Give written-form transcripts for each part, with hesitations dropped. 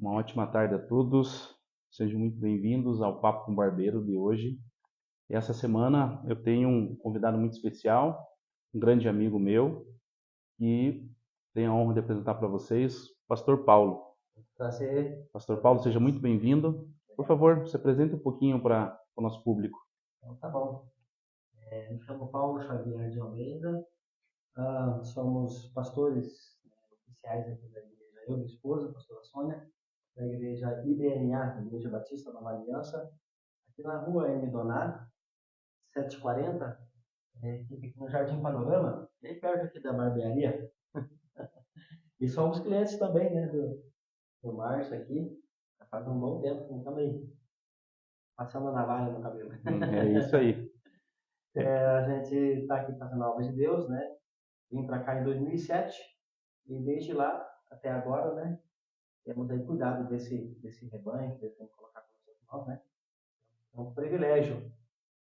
Uma ótima tarde a todos. Sejam muito bem-vindos ao Papo com o Barbeiro de hoje. E essa semana eu tenho um convidado muito especial, um grande amigo meu, e tenho a honra de apresentar para vocês o Pastor Paulo. Prazer. Pastor Paulo, seja muito bem-vindo. Por favor, se apresente um pouquinho para o nosso público. Então, tá bom. Me chamo Paulo Xavier de Almeida. Somos pastores oficiais aqui da igreja. Eu e minha esposa, a pastora Sônia, da igreja IBNA, Igreja Batista Nova Aliança, aqui na rua M. Donato, 740, que fica no Jardim Panorama, bem perto aqui da barbearia. E somos clientes também, né, do Márcio aqui. Já faz um bom tempo que estamos aí passando a navalha no cabelo. É isso aí. A gente está aqui fazendo a obra de Deus, né? Vim para cá em 2007 e desde lá até agora, né? Temos aí cuidado desse rebanho que Deus tem colocado nós, né? É um privilégio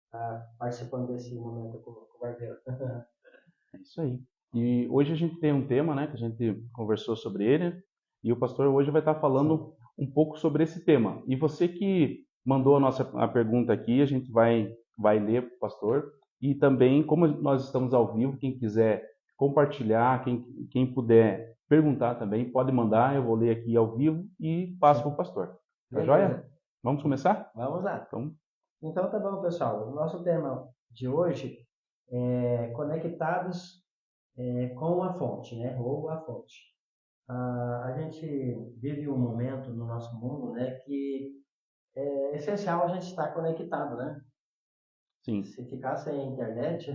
estar participando desse momento com o barbeiro. É isso aí. E hoje a gente tem um tema, né, que a gente conversou sobre ele, e o pastor hoje vai estar falando um pouco sobre esse tema. E você que mandou a pergunta aqui, a gente vai ler para o pastor. E também, como nós estamos ao vivo, quem quiser compartilhar, quem puder perguntar também, pode mandar, eu vou ler aqui ao vivo e passo para o pastor. Tá joia? Vamos começar? Vamos lá. Então tá bom, pessoal. O nosso tema de hoje é conectados com a fonte, né? Ou a fonte. A gente vive um momento no nosso mundo, né, que é essencial a gente estar conectado, né? Sim. Se ficar sem internet,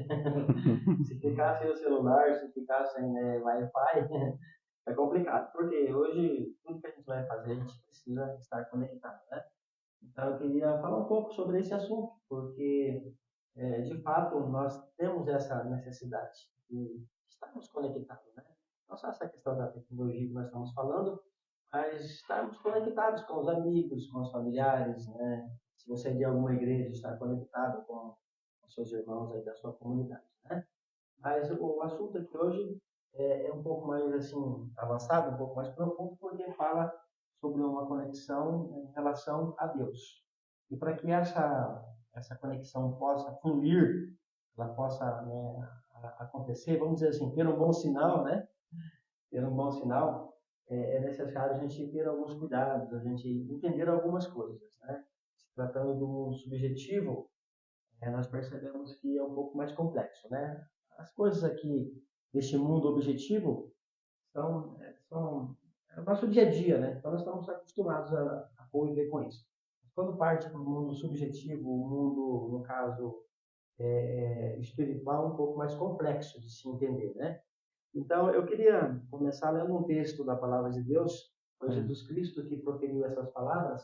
se ficar sem o celular, se ficar sem Wi-Fi, é complicado. Porque hoje, tudo que a gente vai fazer, a gente precisa estar conectado, né? Então, eu queria falar um pouco sobre esse assunto, porque, de fato, nós temos essa necessidade de estarmos conectados, né? Não só essa questão da tecnologia que nós estamos falando, mas estarmos conectados com os amigos, com os familiares, né? Se você é de alguma igreja, estar conectado com os seus irmãos aí da sua comunidade, né? Mas o assunto aqui hoje é um pouco mais assim avançado, um pouco mais profundo, porque fala sobre uma conexão em relação a Deus. E para que essa conexão possa fluir, ela possa, né, acontecer, vamos dizer assim, ter um bom sinal, né? Ter um bom sinal, é necessário a gente ter alguns cuidados, a gente entender algumas coisas, né? Se tratando de um subjetivo, nós percebemos que é um pouco mais complexo, né? As coisas aqui deste mundo objetivo são o nosso dia a dia, né? Então nós estamos acostumados a conviver com isso. Quando parte para o mundo subjetivo, o mundo, no caso, espiritual, um pouco mais complexo de se entender, né? Então, eu queria começar lendo um texto da Palavra de Deus. Foi Jesus Cristo que proferiu essas palavras.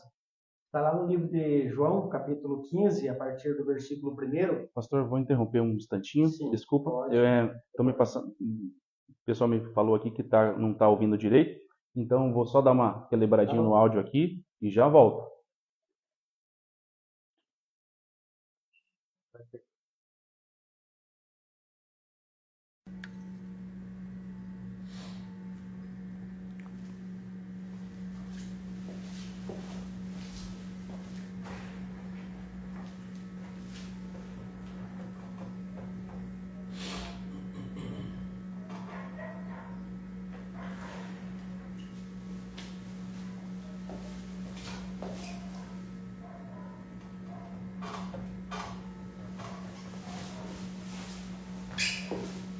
Está lá no livro de João, capítulo 15, a partir do versículo 1. Pastor, vou interromper um instantinho. Sim, desculpa. pode. Estou me passando. O pessoal me falou aqui que não está ouvindo direito. Então, vou só dar uma calibradinha no áudio aqui e já volto.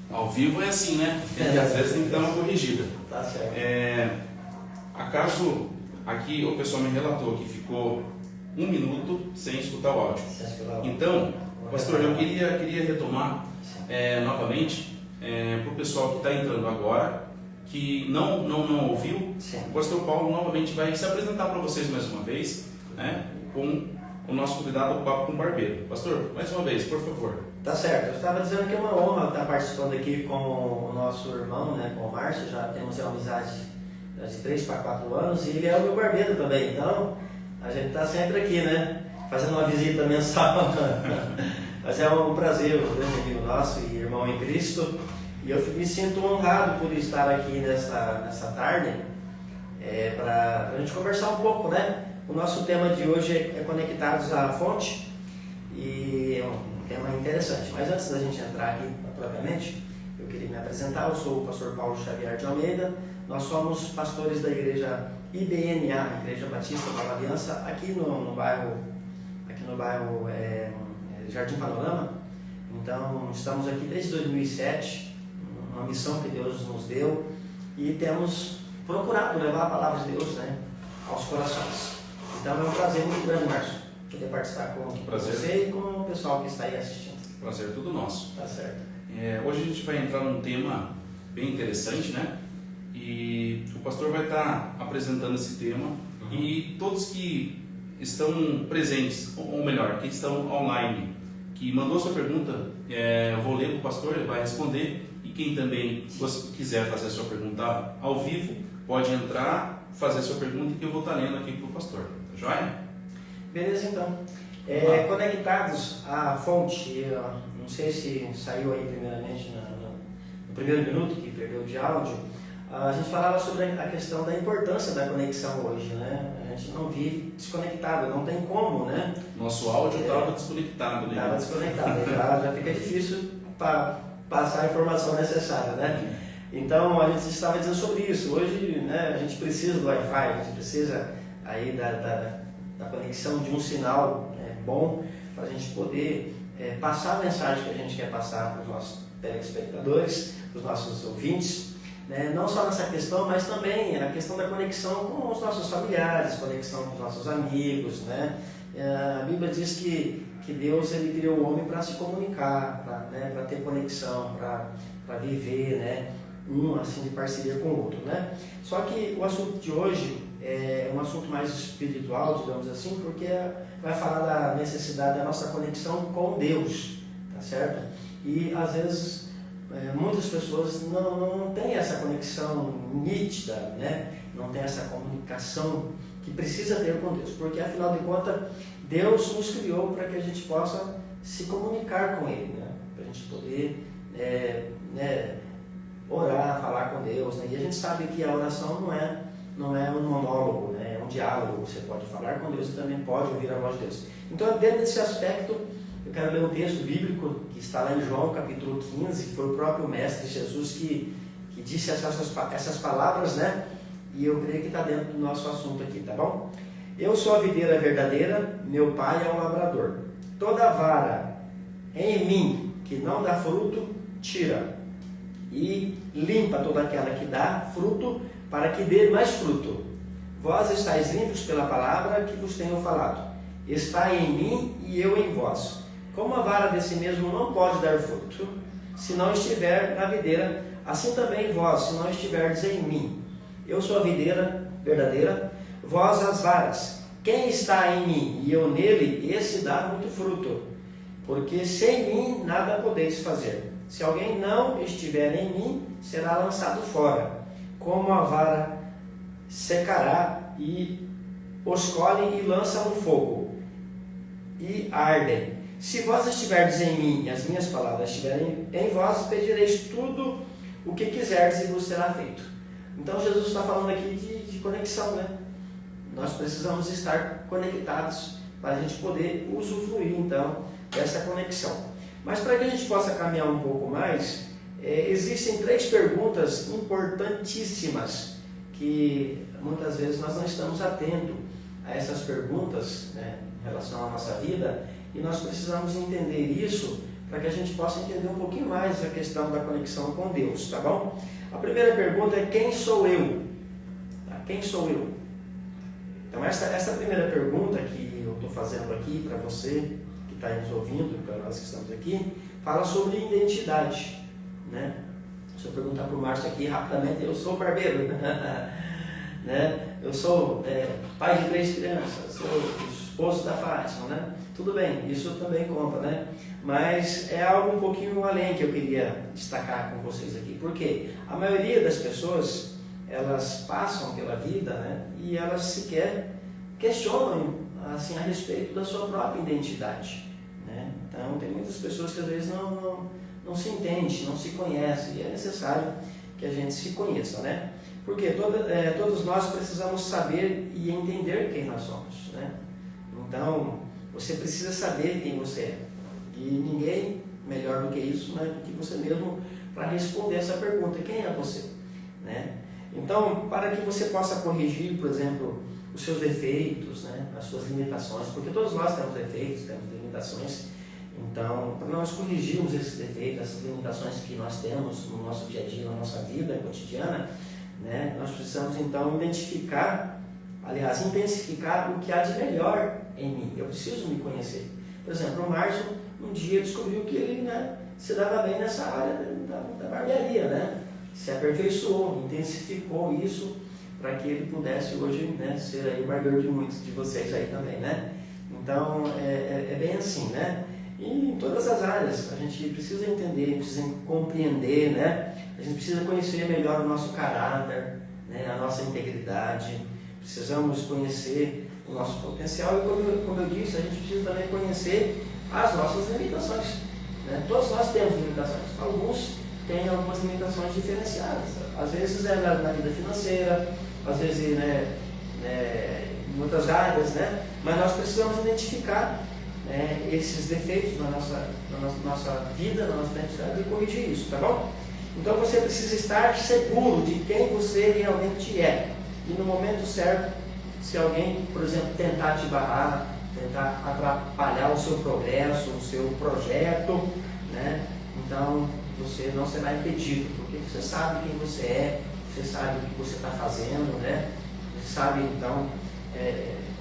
Ao vivo é assim, né? Às vezes tem que dar uma corrigida. Tá certo. Acaso aqui o pessoal me relatou que ficou 1 minuto sem escutar o áudio. Então, pastor, eu queria retomar novamente para o pessoal que está entrando agora, que não ouviu. Sim. O pastor Paulo novamente vai se apresentar para vocês mais uma vez, né? Com o nosso convidado, o Papo com o Barbeiro. Pastor, mais uma vez, por favor. Tá certo. Eu estava dizendo que é uma honra estar participando aqui com o nosso irmão, né, com o Márcio. Já temos uma amizade de 3 para 4 anos e ele é o meu barbeiro também. Então, a gente está sempre aqui, né, fazendo uma visita mensal. Mas é um prazer, um grande amigo nosso e irmão em Cristo. E eu me sinto honrado por estar aqui nessa tarde para a gente conversar um pouco, né? O nosso tema de hoje é Conectados à Fonte, e é um tema interessante. Mas antes da gente entrar aqui propriamente, eu queria me apresentar. Eu sou o pastor Paulo Xavier de Almeida. Nós somos pastores da igreja IBNA, Igreja Batista Nova Aliança, aqui no bairro Jardim Panorama. Então, estamos aqui desde 2007, uma missão que Deus nos deu, e temos procurado levar a palavra de Deus, né, aos corações. Então, é um prazer muito grande, Márcio, poder participar com você e com o pessoal que está aí assistindo. Prazer todo nosso. Tá certo. Hoje a gente vai entrar num tema bem interessante, né? E o pastor vai estar apresentando esse tema, e todos que estão presentes, ou melhor, que estão online, que mandou sua pergunta, eu vou ler para o pastor, ele vai responder. E quem também quiser fazer a sua pergunta ao vivo, pode entrar, fazer a sua pergunta, que eu vou estar lendo aqui para o pastor. Tá joia? Beleza, então. Conectados à fonte, não sei se saiu aí primeiramente no primeiro minuto que perdeu de áudio. A gente falava sobre a questão da importância da conexão hoje, né? A gente não vive desconectado, não tem como, né? Nosso áudio estava desconectado, né? Estava desconectado, já fica difícil para passar a informação necessária, né? Então, a gente estava dizendo sobre isso. Hoje, né, a gente precisa do Wi-Fi, a gente precisa aí da conexão de um sinal bom para a gente poder passar a mensagem que a gente quer passar para os nossos telespectadores, para os nossos ouvintes. Né? Não só nessa questão, mas também a questão da conexão com os nossos familiares, conexão com os nossos amigos. Né? A Bíblia diz que Deus ele criou o homem para se comunicar, para ter conexão, para viver, né? Um assim de parceria com o outro. Né? Só que o assunto de hoje é um assunto mais espiritual, digamos assim, porque vai falar da necessidade da nossa conexão com Deus, tá certo? E às vezes muitas pessoas não têm essa conexão nítida, né? Não tem essa comunicação que precisa ter com Deus, porque afinal de contas Deus nos criou para que a gente possa se comunicar com Ele, né? Para a gente poder orar, falar com Deus, né? E a gente sabe que a oração não é um monólogo, né? É um diálogo. Você pode falar com Deus e também pode ouvir a voz de Deus. Então, dentro desse aspecto, eu quero ler um texto bíblico que está lá em João, capítulo 15, foi o próprio Mestre Jesus que disse essas palavras, né? E eu creio que está dentro do nosso assunto aqui, tá bom? Eu sou a videira verdadeira, meu pai é o lavrador. Toda vara em mim que não dá fruto, tira. E limpa toda aquela que dá fruto, para que dê mais fruto. Vós estáis limpos pela palavra que vos tenho falado. Está em mim e eu em vós. Como a vara de si mesmo não pode dar fruto, se não estiver na videira, assim também vós, se não estiverdes em mim. Eu sou a videira verdadeira, vós as varas. Quem está em mim e eu nele, esse dá muito fruto. Porque sem mim nada podeis fazer. Se alguém não estiver em mim, será lançado fora. Como a vara secará, e os colhem e lançam no fogo, e ardem. Se vós estiverdes em mim, e as minhas palavras estiverem em vós, pedireis tudo o que quiserdes e vos será feito. Então Jesus está falando aqui de conexão, né? Nós precisamos estar conectados para a gente poder usufruir, então, dessa conexão. Mas para que a gente possa caminhar um pouco mais, existem 3 perguntas importantíssimas que muitas vezes nós não estamos atentos a essas perguntas, né, em relação à nossa vida, e nós precisamos entender isso para que a gente possa entender um pouquinho mais a questão da conexão com Deus, tá bom? A primeira pergunta é: quem sou eu? Tá? Quem sou eu? Então essa primeira pergunta que eu estou fazendo aqui para você que está nos ouvindo, para nós que estamos aqui, fala sobre identidade, né? Se eu perguntar para o Márcio aqui rapidamente, eu sou barbeiro, né? Eu sou pai de 3 crianças, sou esposo da Fátima, né? Tudo bem, isso também conta, né? Mas é algo um pouquinho além que eu queria destacar com vocês aqui, porque a maioria das pessoas, elas passam pela vida, né? E elas sequer questionam assim, a respeito da sua própria identidade, né? Então tem muitas pessoas que às vezes não se entendem, não se conhecem, e é necessário que a gente se conheça, né? Porque todos nós precisamos saber e entender quem nós somos, né? Então, você precisa saber quem você é. E ninguém melhor do que isso, né, do que você mesmo para responder essa pergunta: quem é você? Né? Então, para que você possa corrigir, por exemplo, os seus defeitos, né, as suas limitações, porque todos nós temos defeitos, temos limitações. Então, para nós corrigirmos esses defeitos, essas limitações que nós temos no nosso dia a dia, na nossa vida cotidiana, né, nós precisamos então identificar, aliás, intensificar o que há de melhor em mim. Eu preciso me conhecer. Por exemplo, o Márcio um dia descobriu que ele, né, se dava bem nessa área da barbearia, né? Se aperfeiçoou, intensificou isso para que ele pudesse hoje, né, ser aí o barbeiro de muitos de vocês aí também, né? Então, é bem assim, né? E em todas as áreas, a gente precisa entender, precisa compreender, né? A gente precisa conhecer melhor o nosso caráter, né, a nossa integridade, precisamos conhecer o nosso potencial e, como eu disse, a gente precisa também conhecer as nossas limitações, né? Todos nós temos limitações, alguns têm algumas limitações diferenciadas, às vezes é na vida financeira, às vezes em outras áreas, né? Mas nós precisamos identificar esses defeitos na nossa vida, na nossa identidade, e corrigir isso, tá bom? Então você precisa estar seguro de quem você realmente é. E no momento certo, se alguém, por exemplo, tentar te barrar, tentar atrapalhar o seu progresso, o seu projeto, né? Então você não será impedido, porque você sabe quem você é, você sabe o que você está fazendo, né? Você sabe então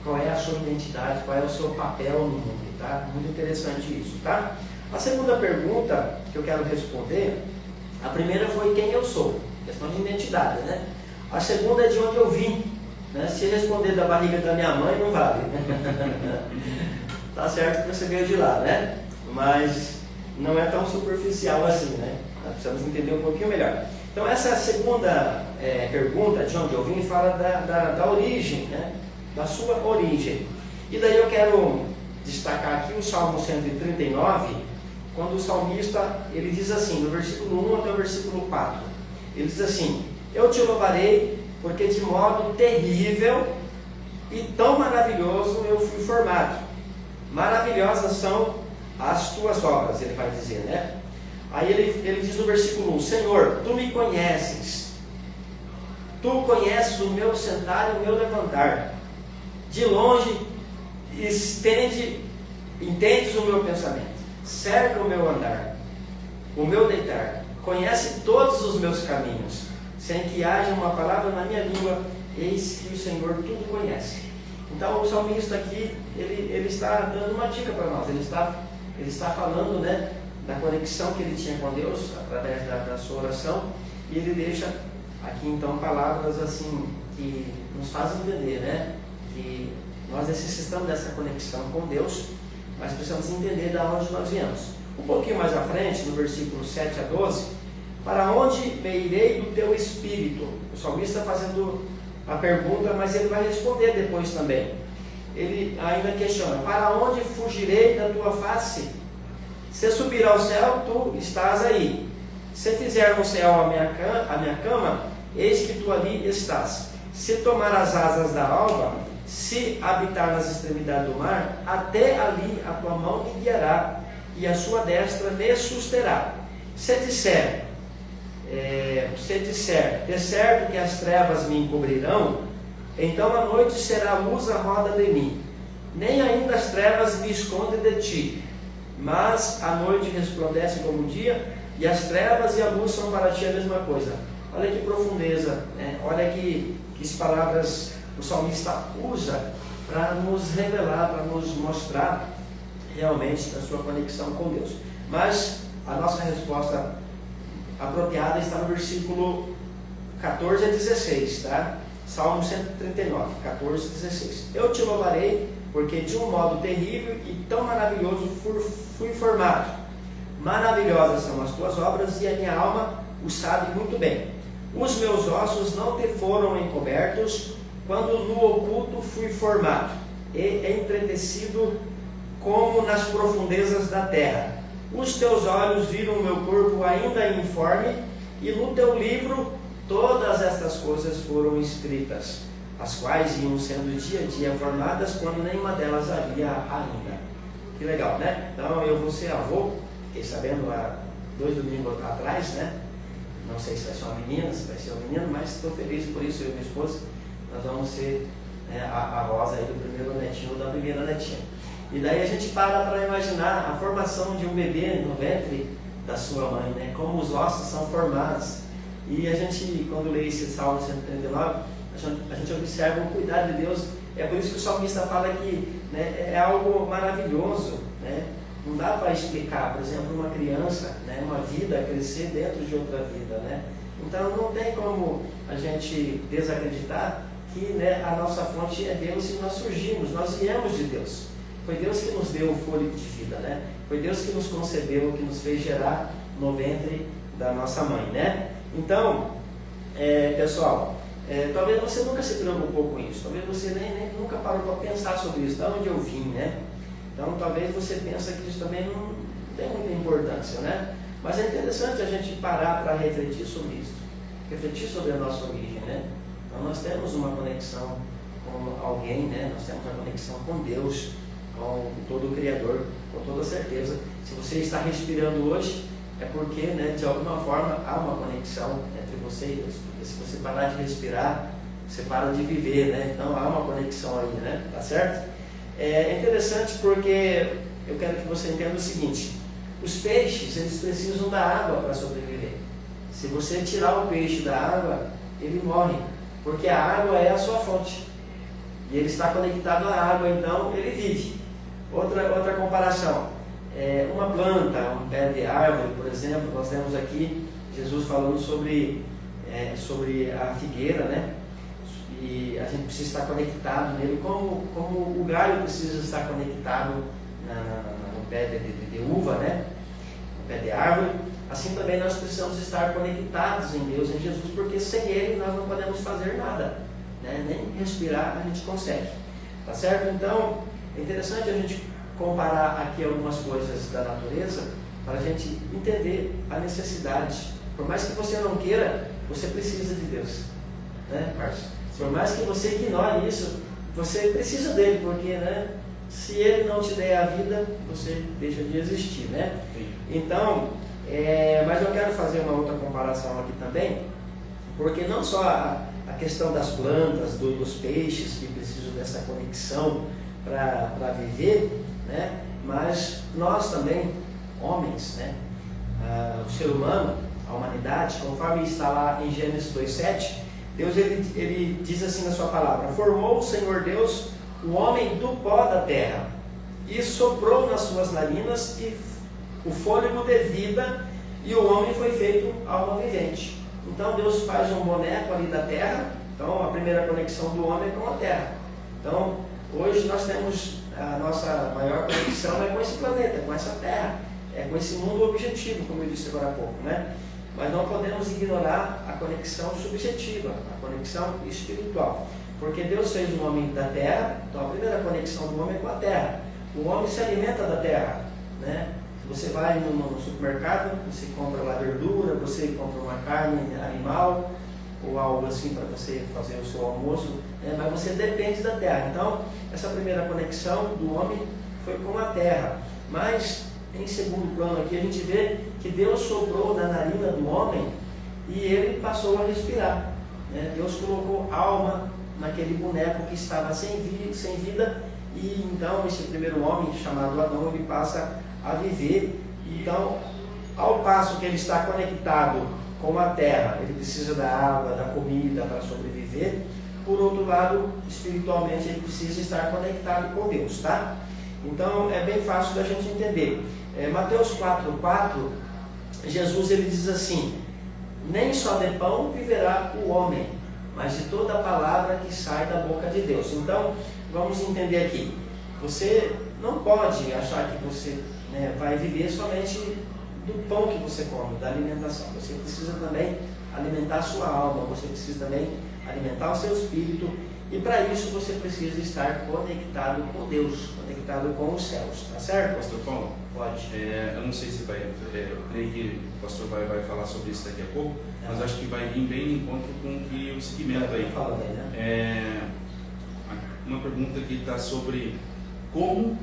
qual é a sua identidade, qual é o seu papel no mundo, tá? Muito interessante isso, tá? A segunda pergunta que eu quero responder, a primeira foi quem eu sou, questão de identidade, né? A segunda é de onde eu vim, né? Se responder da barriga da minha mãe, não vale. Tá certo que você veio de lá, né? Mas não é tão superficial assim, né? Nós precisamos entender um pouquinho melhor. Então essa segunda pergunta, de onde eu vim, fala da origem, né? Da sua origem. E daí eu quero destacar aqui o Salmo 139, quando o salmista, ele diz assim, no versículo 1 até o versículo 4, ele diz assim: eu te louvarei, porque de modo terrível e tão maravilhoso eu fui formado. Maravilhosas são as tuas obras, ele vai dizer, né? Aí ele diz no versículo 1, Senhor, tu me conheces, tu conheces o meu sentar e o meu levantar. De longe entendes o meu pensamento, cerca o meu andar, o meu deitar, conhece todos os meus caminhos, sem que haja uma palavra na minha língua, eis que o Senhor tudo conhece. Então o salmista aqui, ele está dando uma dica para nós, ele está falando, né, da conexão que ele tinha com Deus, através da sua oração, e ele deixa aqui então palavras assim, que nos fazem entender, né, que nós necessitamos dessa conexão com Deus, mas precisamos entender de onde nós viemos. Um pouquinho mais à frente, no versículo 7 a 12, para onde me irei do teu espírito? O salmista está fazendo a pergunta, mas ele vai responder depois também. Ele ainda questiona, para onde fugirei da tua face? Se subir ao céu, tu estás aí. Se fizer no céu a minha cama, eis que tu ali estás. Se tomar as asas da alva, se habitar nas extremidades do mar, até ali a tua mão me guiará, e a sua destra me susterá. Se disser, de certo que as trevas me encobrirão, então a noite será luz à roda de mim. Nem ainda as trevas me escondem de ti, mas a noite resplandece como o dia, e as trevas e a luz são para ti a mesma coisa. Olha que profundeza, né? Olha que palavras o salmista usa para nos revelar, para nos mostrar realmente a sua conexão com Deus. Mas a nossa resposta apropriada está no versículo 14 a 16, tá? Salmo 139, 14 a 16. Eu te louvarei, porque de um modo terrível e tão maravilhoso fui formado. Maravilhosas são as tuas obras, e a minha alma o sabe muito bem. Os meus ossos não te foram encobertos, quando no oculto fui formado, e entretecido como nas profundezas da terra. Os teus olhos viram o meu corpo ainda informe, E no teu livro todas estas coisas foram escritas, as quais iam sendo dia a dia formadas, quando nenhuma delas havia ainda. Que legal, né? Então eu vou ser avô, fiquei sabendo há 2 domingos atrás, né? Não sei se vai ser uma menina, se vai ser um menino, mas estou feliz por isso, eu e minha esposa. Nós vamos ser, né, a Rosa aí do primeiro netinho ou da primeira netinha. E daí a gente para imaginar a formação de um bebê no ventre da sua mãe, né? Como os ossos são formados. E a gente, quando lê esse Salmo 139, a gente observa o cuidado de Deus. É por isso que o salmista fala que, né, é algo maravilhoso, né? Não dá para explicar, por exemplo, uma criança, né, uma vida crescer dentro de outra vida, né? Então não tem como a gente desacreditar que, né, a nossa fonte é Deus e nós surgimos, nós viemos de Deus. Foi Deus que nos deu o fôlego de vida, né? Foi Deus que nos concebeu, que nos fez gerar no ventre da nossa mãe, né? Então, pessoal, talvez você nunca se preocupou com isso, talvez você nem nunca parou para pensar sobre isso, de onde eu vim, né? Então, talvez você pense que isso também não tem muita importância, né? Mas é interessante a gente parar para refletir sobre isso, refletir sobre a nossa origem, né? Então, nós temos uma conexão com alguém, né? Nós temos uma conexão com Deus, com todo o Criador, com toda certeza. Se você está respirando hoje, é porque, né, de alguma forma há uma conexão entre você e Deus. Porque se você parar de respirar, você para de viver, né? Então há uma conexão aí, né? Tá certo? É interessante porque eu quero que você entenda o seguinte: os peixes, eles precisam da água para sobreviver. Se você tirar o peixe da água, ele morre, porque a água é a sua fonte. E ele está conectado à água, então ele vive. Outra comparação, uma planta, um pé de árvore, por exemplo, nós temos aqui Jesus falando sobre a figueira, né? E a gente precisa estar conectado nele, como o galho precisa estar conectado no pé de uva, né? No pé de árvore. Assim também nós precisamos estar conectados em Deus, em Jesus, porque sem Ele nós não podemos fazer nada, né? Nem respirar a gente consegue, tá certo? Então é interessante a gente comparar aqui algumas coisas da natureza para a gente entender a necessidade. Por mais que você não queira, você precisa de Deus, né, Márcio? Por mais que você ignore isso, você precisa dele, porque, né, se ele não te der a vida, você deixa de existir, né? Então, mas eu quero fazer uma outra comparação aqui também, porque não só a questão das plantas, dos peixes que precisam dessa conexão para viver, né? Mas nós também, homens, né? O ser humano, a humanidade, conforme está lá em Gênesis 2:7, Deus ele diz assim na sua palavra: formou o Senhor Deus o homem do pó da terra e soprou nas suas narinas e o fôlego de vida, e o homem foi feito alma vivente. Então Deus faz um boneco ali da terra. Então a primeira conexão do homem é com a terra. Então hoje nós temos a nossa maior conexão com esse planeta, com essa terra, com esse mundo objetivo, como eu disse agora há pouco, né? Mas não podemos ignorar a conexão subjetiva, a conexão espiritual. Porque Deus fez o homem da terra, então a primeira conexão do homem é com a terra. O homem se alimenta da terra, né? Se você vai no supermercado, você compra lá verdura, você compra uma carne animal, ou algo assim para você fazer o seu almoço, mas você depende da terra. Então, essa primeira conexão do homem foi com a terra. Mas, em segundo plano aqui, a gente vê que Deus soprou na narina do homem e ele passou a respirar, né? Deus colocou alma naquele boneco que estava sem vida, e então esse primeiro homem, chamado Adão, ele passa a viver. Então, ao passo que ele está conectado com a terra, ele precisa da água, da comida para sobreviver. Por outro lado, espiritualmente, ele precisa estar conectado com Deus, tá? Então, é bem fácil da gente entender. Mateus 4:4, Jesus ele diz assim: nem só de pão viverá o homem, mas de toda a palavra que sai da boca de Deus. Então, vamos entender aqui. Você não pode achar que você, né, vai viver somente do pão que você come, da alimentação. Você precisa também alimentar a sua alma, você precisa também alimentar o seu espírito. E para isso você precisa estar conectado com Deus, conectado com os céus, tá certo? Pastor Paulo, Pode. eu não sei se vai, eu creio que o pastor vai falar sobre isso daqui a pouco, mas acho que vai vir bem em encontro com que o seguimento aí. Falando aí, né? Uma pergunta que está sobre como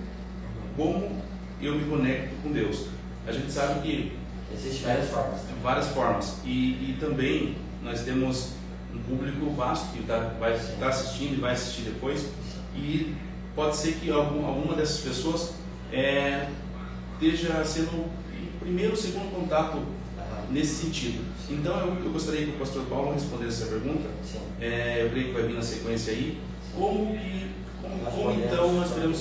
eu me conecto com Deus. A gente sabe que Existem várias formas. várias formas e também nós temos um público vasto que vai estar assistindo e vai assistir depois, e pode ser que alguma dessas pessoas esteja sendo o primeiro ou segundo contato nesse sentido. Então eu gostaria que o pastor Paulo respondesse essa pergunta. Eu creio que vai vir na sequência aí. Como então nós podemos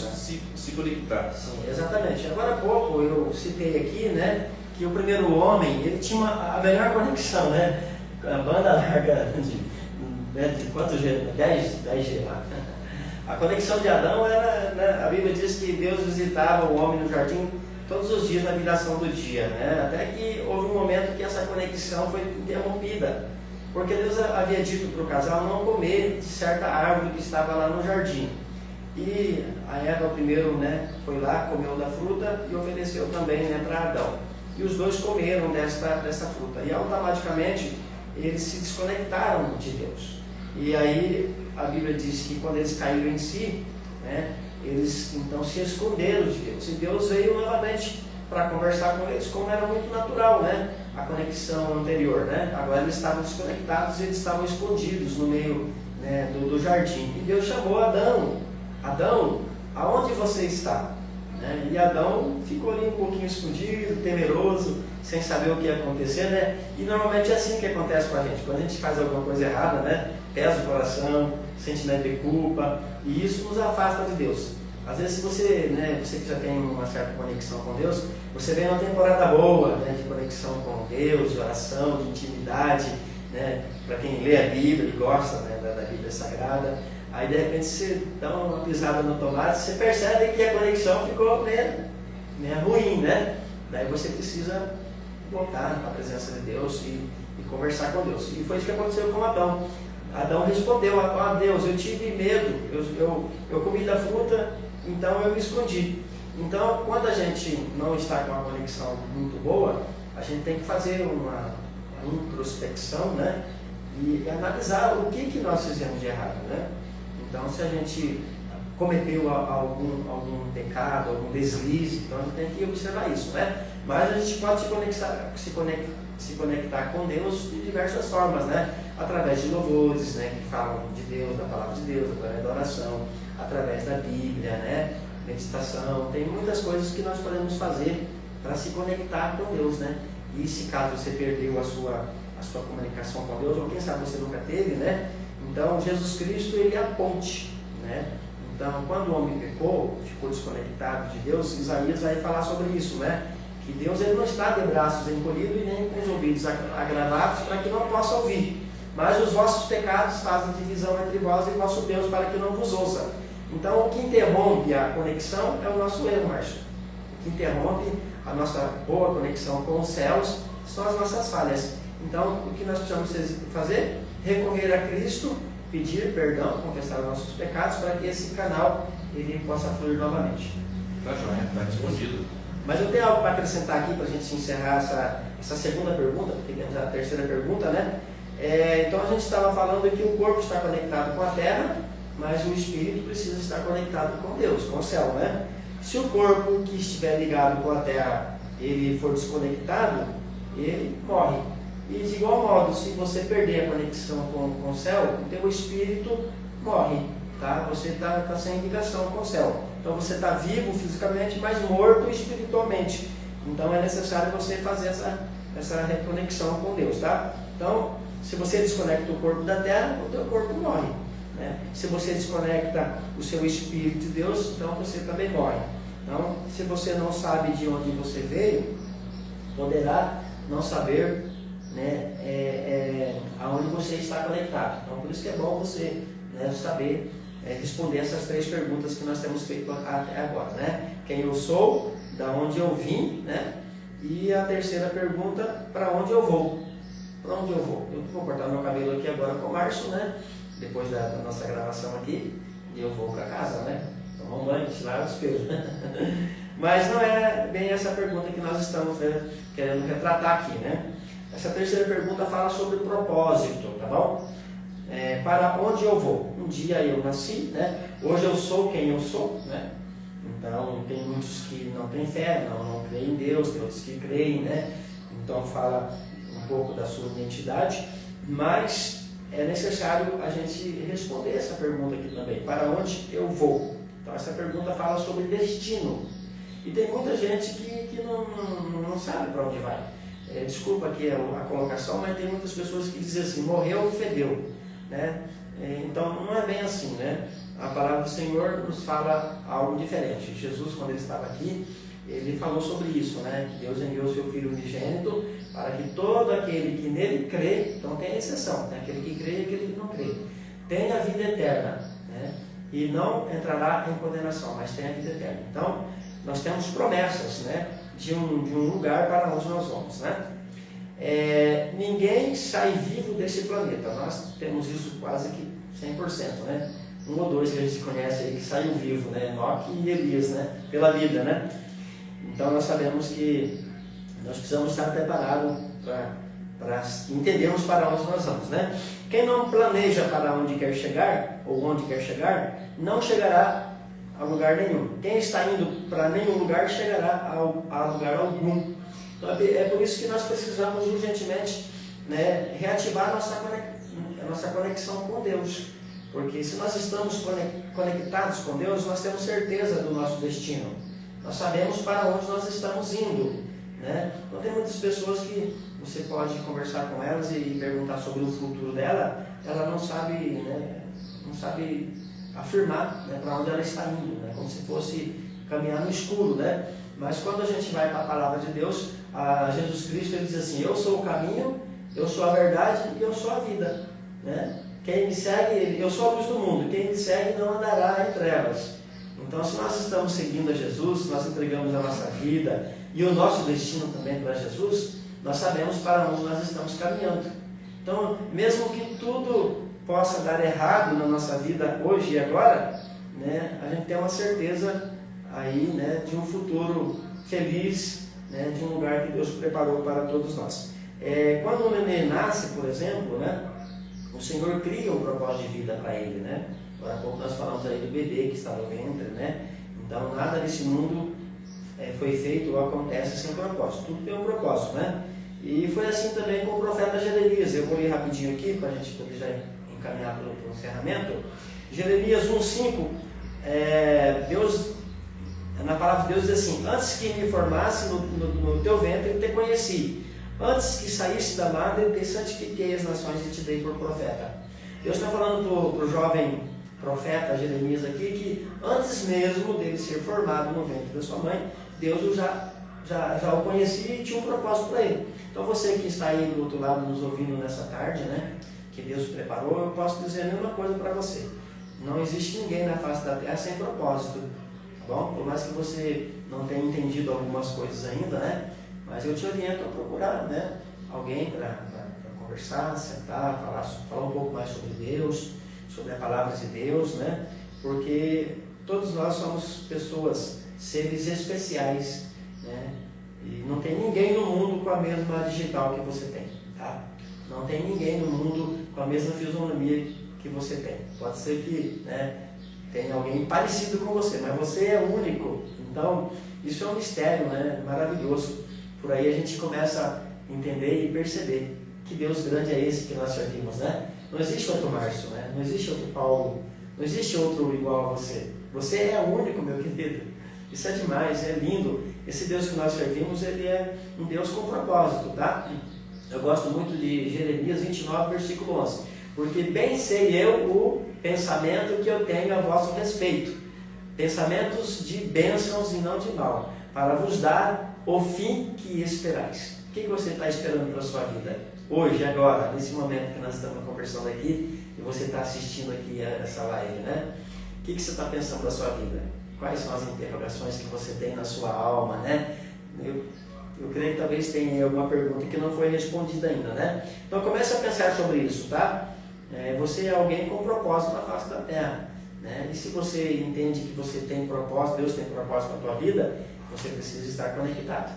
se conectar? Sim, exatamente. Agora há pouco eu citei aqui, né, que o primeiro homem, ele tinha a melhor conexão, né? A banda larga de quantos G? 10G lá. A conexão de Adão era, né, a Bíblia diz que Deus visitava o homem no jardim todos os dias na viração do dia, né? Até que houve um momento que essa conexão foi interrompida, porque Deus havia dito para o casal não comer de certa árvore que estava lá no jardim. E a Eva primeiro, né, foi lá, comeu da fruta e ofereceu também, né, para Adão. E os dois comeram dessa fruta. E automaticamente eles se desconectaram de Deus. E aí a Bíblia diz que quando eles caíram em si, né, eles então se esconderam de Deus. E Deus veio novamente para conversar com eles, como era muito natural, né, a conexão anterior, né? Agora eles estavam desconectados e eles estavam escondidos no meio, né, do jardim. E Deus chamou Adão. Adão, aonde você está? Né? E Adão ficou ali um pouquinho escondido, temeroso, sem saber o que ia acontecer, né? E normalmente é assim que acontece com a gente. Quando a gente faz alguma coisa errada, né, pesa o coração, sentimento de culpa, e isso nos afasta de Deus. Às vezes, se você, né, você que já tem uma certa conexão com Deus, você vem numa temporada boa, né, de conexão com Deus, de oração, de intimidade, né, para quem lê a Bíblia e gosta, né, da Bíblia Sagrada. Aí de repente você dá uma pisada no tomate, você percebe que a conexão ficou meio ruim, né? Daí você precisa voltar à presença de Deus e conversar com Deus. E foi isso que aconteceu com Adão. Adão respondeu a Deus: eu tive medo, eu comi da fruta, então eu me escondi. Então, quando a gente não está com uma conexão muito boa, a gente tem que fazer uma introspecção, né? E analisar o que nós fizemos de errado, né? Então, se a gente cometeu algum pecado, algum deslize, então a gente tem que observar isso, né? Mas a gente pode se conectar com Deus de diversas formas, né? Através de louvores, né, que falam de Deus, da palavra de Deus, através da oração, através da Bíblia, né? Meditação, tem muitas coisas que nós podemos fazer para se conectar com Deus, né? E se caso você perdeu a sua comunicação com Deus, ou quem sabe você nunca teve, né? Então, Jesus Cristo, ele é a ponte, né? Então, quando o homem pecou, ficou desconectado de Deus, Isaías vai falar sobre isso, né? Que Deus, ele não está de braços encolhidos e nem com os ouvidos agravados para que não possa ouvir. Mas os vossos pecados fazem divisão entre vós e vosso Deus para que não vos ouça. Então, o que interrompe a conexão é o nosso erro, Márcio. O que interrompe a nossa boa conexão com os céus são as nossas falhas. Então, o que nós precisamos fazer? Recorrer a Cristo, pedir perdão, confessar os nossos pecados, para que esse canal ele possa fluir novamente. Tá joia, está respondido. Mas eu tenho algo para acrescentar aqui para a gente encerrar essa segunda pergunta, porque temos a terceira pergunta, né? Então a gente estava falando que o corpo está conectado com a terra, mas o espírito precisa estar conectado com Deus, com o céu, né? Se o corpo que estiver ligado com a terra ele for desconectado, ele morre. E de igual modo, se você perder a conexão com o céu, o teu espírito morre, tá? Você está sem ligação com o céu. Então você está vivo fisicamente, mas morto espiritualmente. Então é necessário você fazer essa reconexão com Deus, tá? Então, se você desconecta o corpo da terra, o teu corpo morre, né? Se você desconecta o seu espírito de Deus, então você também morre. Então, se você não sabe de onde você veio, poderá não saber, né, aonde você está conectado. Então, por isso que é bom você, né, saber responder essas três perguntas que nós temos feito até agora, né? Quem eu sou, da onde eu vim, né? E a terceira pergunta, para onde eu vou? Para onde eu vou? Eu vou cortar meu cabelo aqui agora com o Márcio, né? depois da nossa gravação aqui, e eu vou para casa, né? Tomar um banho, tirar os pelos. Mas não é bem essa pergunta que nós estamos querendo retratar aqui, né? Essa terceira pergunta fala sobre propósito, tá bom? Para onde eu vou? Um dia eu nasci, né? Hoje eu sou quem eu sou, né? Então, tem muitos que não têm fé, não creem em Deus, tem outros que creem, né? Então, fala um pouco da sua identidade, mas é necessário a gente responder essa pergunta aqui também. Para onde eu vou? Então, essa pergunta fala sobre destino. E tem muita gente que não sabe para onde vai. Desculpa aqui a colocação, mas tem muitas pessoas que dizem assim, morreu, fedeu, né? Então, não é bem assim, né? A palavra do Senhor nos fala algo diferente. Jesus, quando ele estava aqui, ele falou sobre isso, né? Que Deus enviou o seu Filho unigênito para que todo aquele que nele crê, então tem a exceção, né? Aquele que crê e aquele que não crê, tenha a vida eterna, né? E não entrará em condenação, mas tem a vida eterna. Então, nós temos promessas, né? De um lugar para onde nós vamos, né? Ninguém sai vivo desse planeta. Nós temos isso quase que 100%, né? Um ou dois que a gente conhece aí que saiu vivo, né? Enoque e Elias, né? Pela vida, né? Então nós sabemos que nós precisamos estar preparados para entendermos para onde nós vamos, né? Quem não planeja para onde quer chegar, ou onde quer chegar, não chegará a lugar nenhum. Quem está indo para nenhum lugar, chegará a lugar algum. Então é por isso que nós precisamos urgentemente, né, reativar a nossa conexão com Deus. Porque se nós estamos conectados com Deus, nós temos certeza do nosso destino. Nós sabemos para onde nós estamos indo, né? Então tem muitas pessoas que você pode conversar com elas e perguntar sobre o futuro dela, ela não sabe, né, não sabe afirmar, né, para onde ela está indo, né? Como se fosse caminhar no escuro, né? Mas quando a gente vai para a palavra de Deus, a Jesus Cristo, ele diz assim, eu sou o caminho, eu sou a verdade e eu sou a vida, né? Quem me segue, eu sou a luz do mundo, quem me segue não andará em trevas. Então, se nós estamos seguindo a Jesus, nós entregamos a nossa vida e o nosso destino também para Jesus, nós sabemos para onde nós estamos caminhando. Então, mesmo que tudo possa dar errado na nossa vida hoje e agora, né, a gente tem uma certeza aí, né, de um futuro feliz, né, de um lugar que Deus preparou para todos nós. Quando o neném nasce, por exemplo, né, o Senhor cria um propósito de vida para ele, né? Agora há pouco nós falamos aí do bebê que está no ventre, né? Então nada nesse mundo foi feito ou acontece sem propósito. Tudo tem um propósito, né? E foi assim também com o profeta Jeremias. Eu vou ler rapidinho aqui para a gente poder já encaminhar para o encerramento. Jeremias 1,5, Deus, na palavra de Deus diz assim, antes que me formasse no teu ventre eu te conheci. Antes que saísse da madre, te santifiquei as nações e te dei por profeta. Deus está falando para o jovem profeta Jeremias aqui, que antes mesmo dele ser formado no ventre da sua mãe, Deus já o conhecia e tinha um propósito para ele. Então você que está aí do outro lado nos ouvindo nessa tarde, né, que Deus preparou, eu posso dizer a mesma coisa para você. Não existe ninguém na face da terra sem propósito, tá bom? Por mais que você não tenha entendido algumas coisas ainda, né? Mas eu te oriento a procurar, né, alguém para conversar, sentar, falar um pouco mais sobre Deus, sobre a palavra de Deus, né? Porque todos nós somos pessoas, seres especiais, né? E não tem ninguém no mundo com a mesma digital que você tem, tá? Não tem ninguém no mundo com a mesma fisionomia que você tem. Pode ser que, né, tenha alguém parecido com você, mas você é único. Então, isso é um mistério, né, maravilhoso. Por aí a gente começa a entender e perceber que Deus grande é esse que nós servimos, né? Não existe outro Márcio, né? Não existe outro Paulo, não existe outro igual a você. Você é único, meu querido. Isso é demais, é lindo. Esse Deus que nós servimos, ele é um Deus com propósito, tá? Eu gosto muito de Jeremias 29, versículo 11. Porque bem sei eu o pensamento que eu tenho a vosso respeito. Pensamentos de bênçãos e não de mal, para vos dar o fim que esperais. O que você está esperando para a sua vida? Hoje, agora, nesse momento que nós estamos conversando aqui, e você está assistindo aqui essa live, né? O que você está pensando da sua vida? Quais são as interrogações que você tem na sua alma, né? Eu creio que talvez tenha alguma pergunta que não foi respondida ainda, né? Então comece a pensar sobre isso, tá? Você é alguém com propósito na face da terra, né? E se você entende que você tem propósito, Deus tem propósito na tua vida, você precisa estar conectado,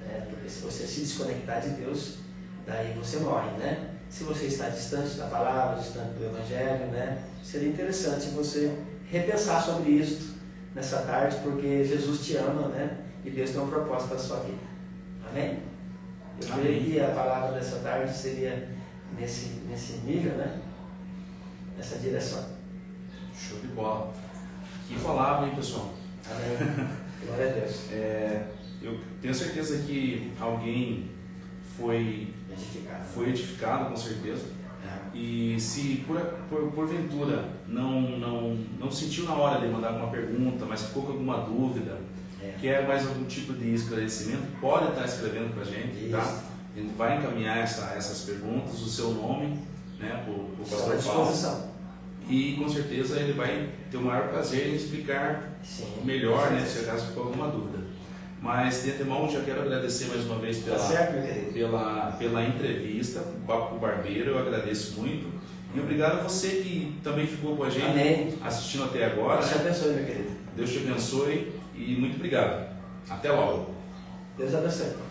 né? Porque se você se desconectar de Deus, daí você morre, né? Se você está distante da palavra, distante do Evangelho, né? Seria interessante você repensar sobre isso nessa tarde, porque Jesus te ama, né? E Deus tem um propósito para a sua vida. Amém? Eu creio que a palavra dessa tarde seria nesse nível, né? Nessa direção. Show de bola. Que palavra, hein, pessoal? Amém. Glória a Deus. Eu tenho certeza que alguém foi edificado, com certeza. E se porventura não sentiu na hora de mandar alguma pergunta, mas ficou com alguma dúvida, quer mais algum tipo de esclarecimento, pode estar escrevendo para a gente, tá? A gente vai encaminhar essas perguntas, o seu nome, né, para o pastor Paulo. E com certeza ele vai ter o maior prazer em explicar melhor, né, se acaso ficou alguma dúvida. Mas de antemão já quero agradecer mais uma vez pela entrevista, o Papo com o Barbeiro, eu agradeço muito. E obrigado a você que também ficou com a gente assistindo até agora. Deus te abençoe, meu querido. Deus te abençoe e muito obrigado. Até logo. Deus abençoe.